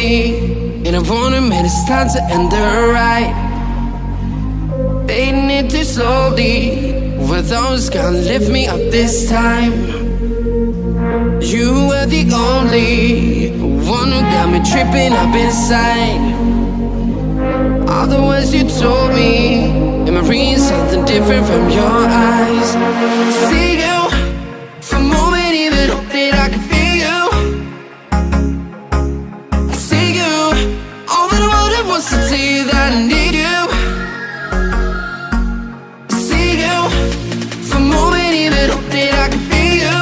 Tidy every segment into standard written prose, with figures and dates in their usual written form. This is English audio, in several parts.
lonely, and I wanna admit it's time to end the ride. Fading it too slowly, were those gonna lift me up this time? You were the only one who got me tripping up inside. All the words you told me, am I reading something different from your eyes? See you for a moment, even hope that I can feel you. I see you, all that I wanted was to tell you that I need you. I see you for a moment, even hope that I can feel you.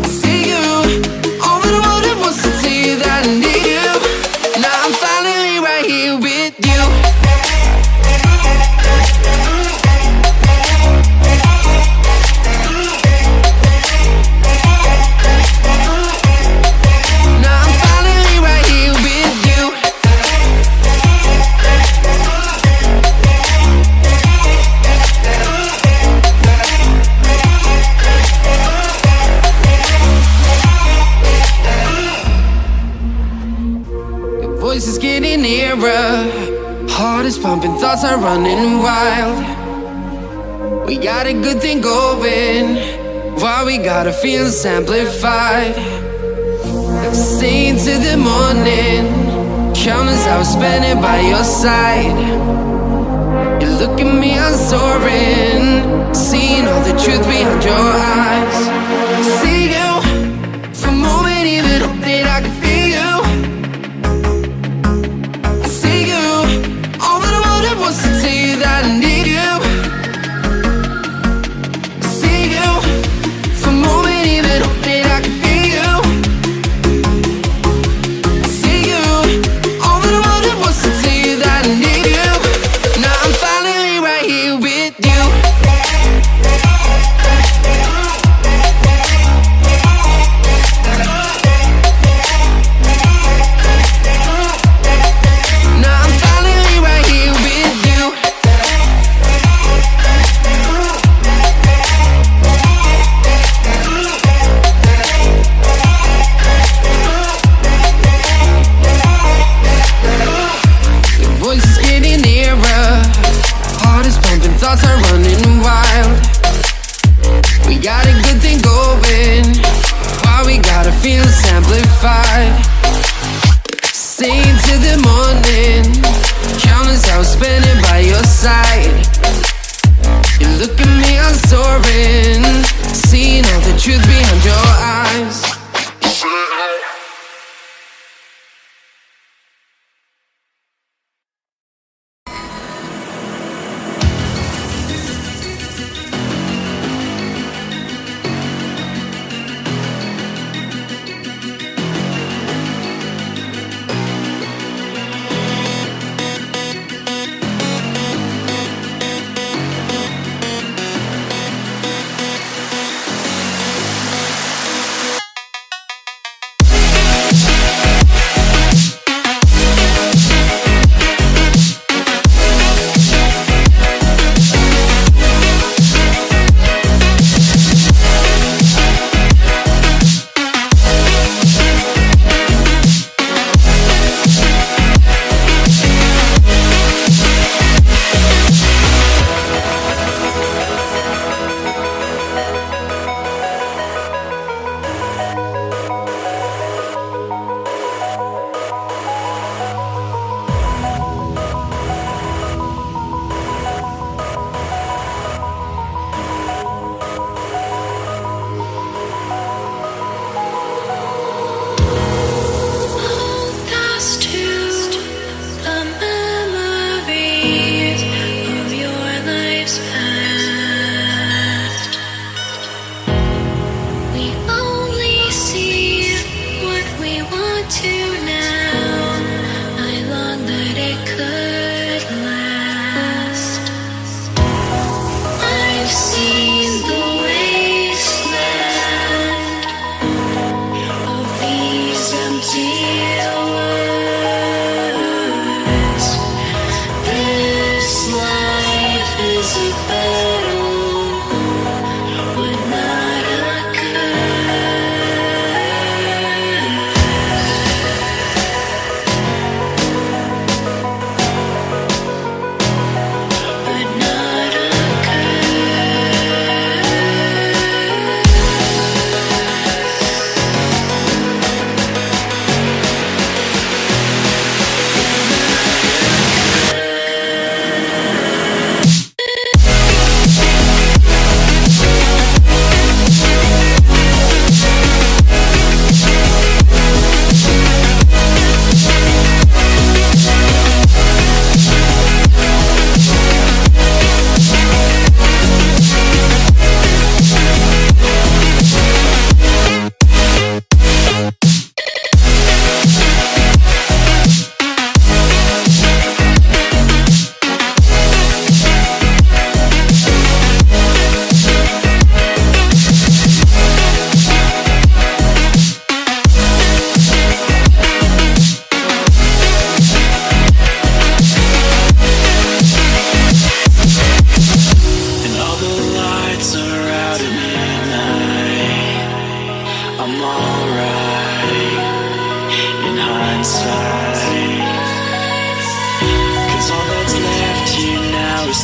I see you, all that I wanted was to tell you that I need you. Now I'm finally right here with you. Voice is getting nearer, heart is pumping, thoughts are running wild. We got a good thing going, why we gotta feel amplified. Staying till the morning, countless hours spending by your side. You look at me, I'm soaring, seeing all the truth behind your eyes. See you for a moment, even hope that I can feel you. Was to tell you that I need you. See you for a moment, even hope that I can feel you. See you, all that I wanted was to tell you that I need you. Now I'm finally right here with you.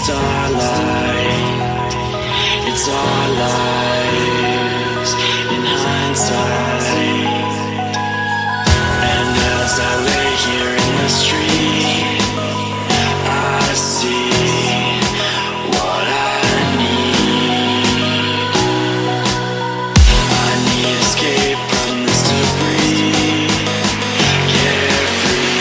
starlight. It's all lies in hindsight. And as I lay here in the street, I see what I need. I need escape from this debris. Carefree.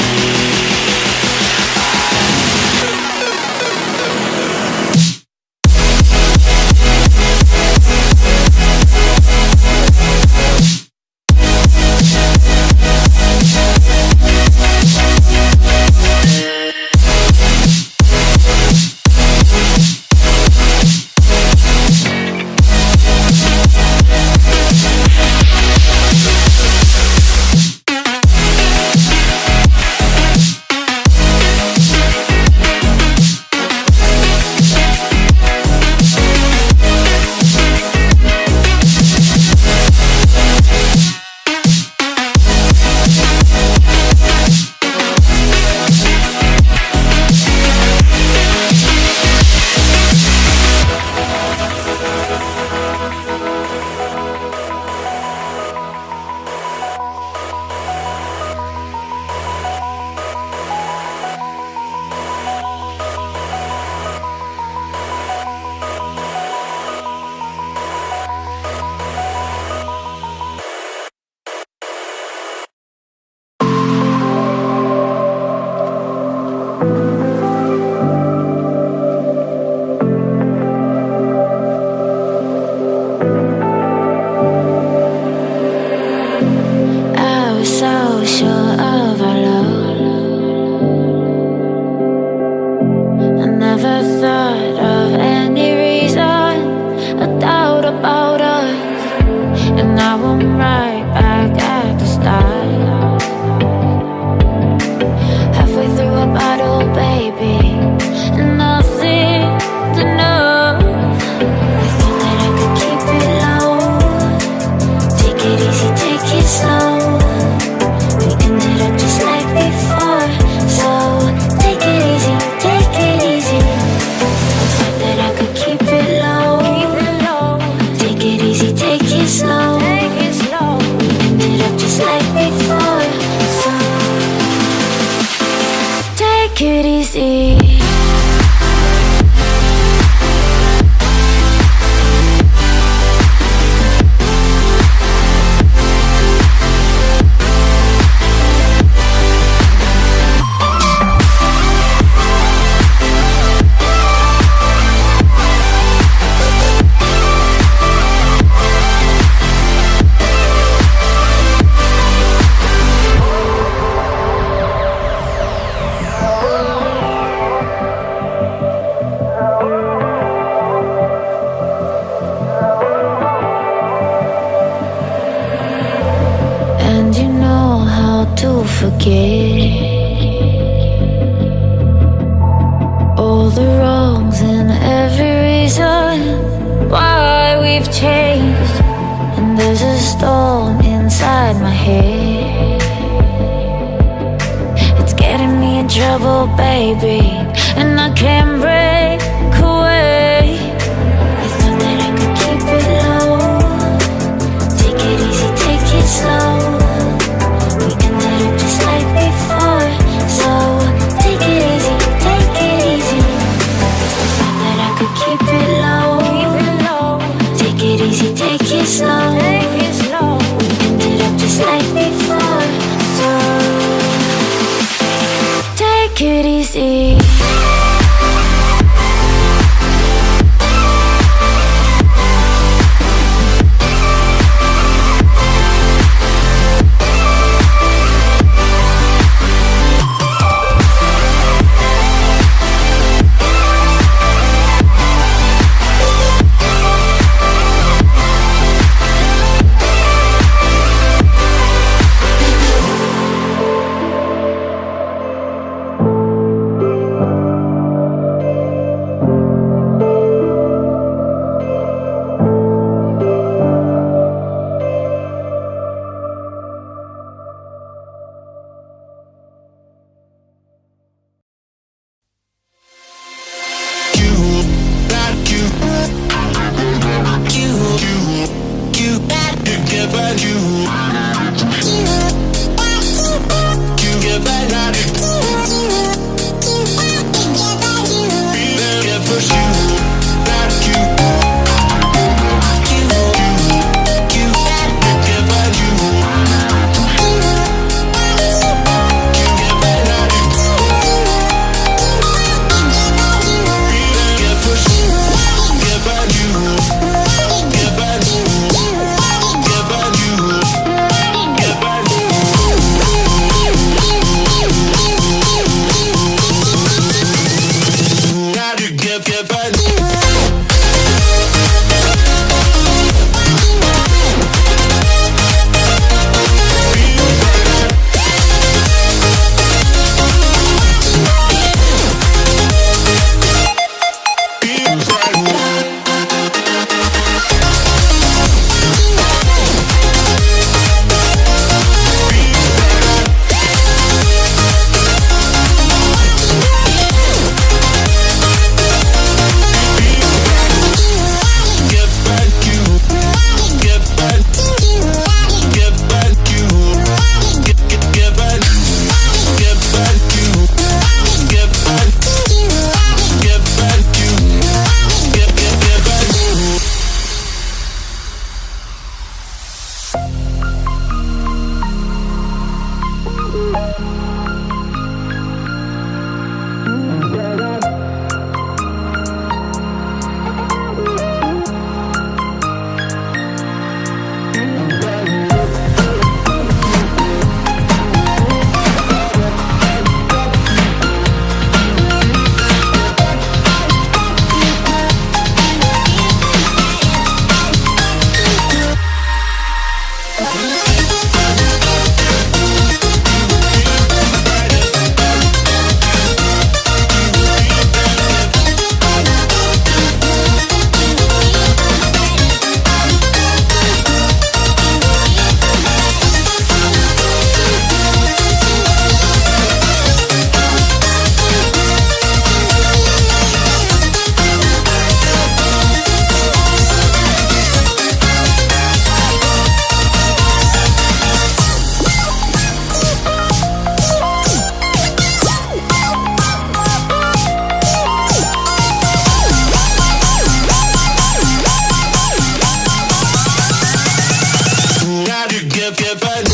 all the wrongs and every reason why we've changed. And there's a storm inside my head, it's getting me in trouble, baby, and I can't break away. I thought that I could keep it low, take it easy, take it slow. We ended up just like before, so take it easy, take it easy. I thought that I could keep it low, take it easy, take it slow. We ended up just like before, so take it easy. if you burn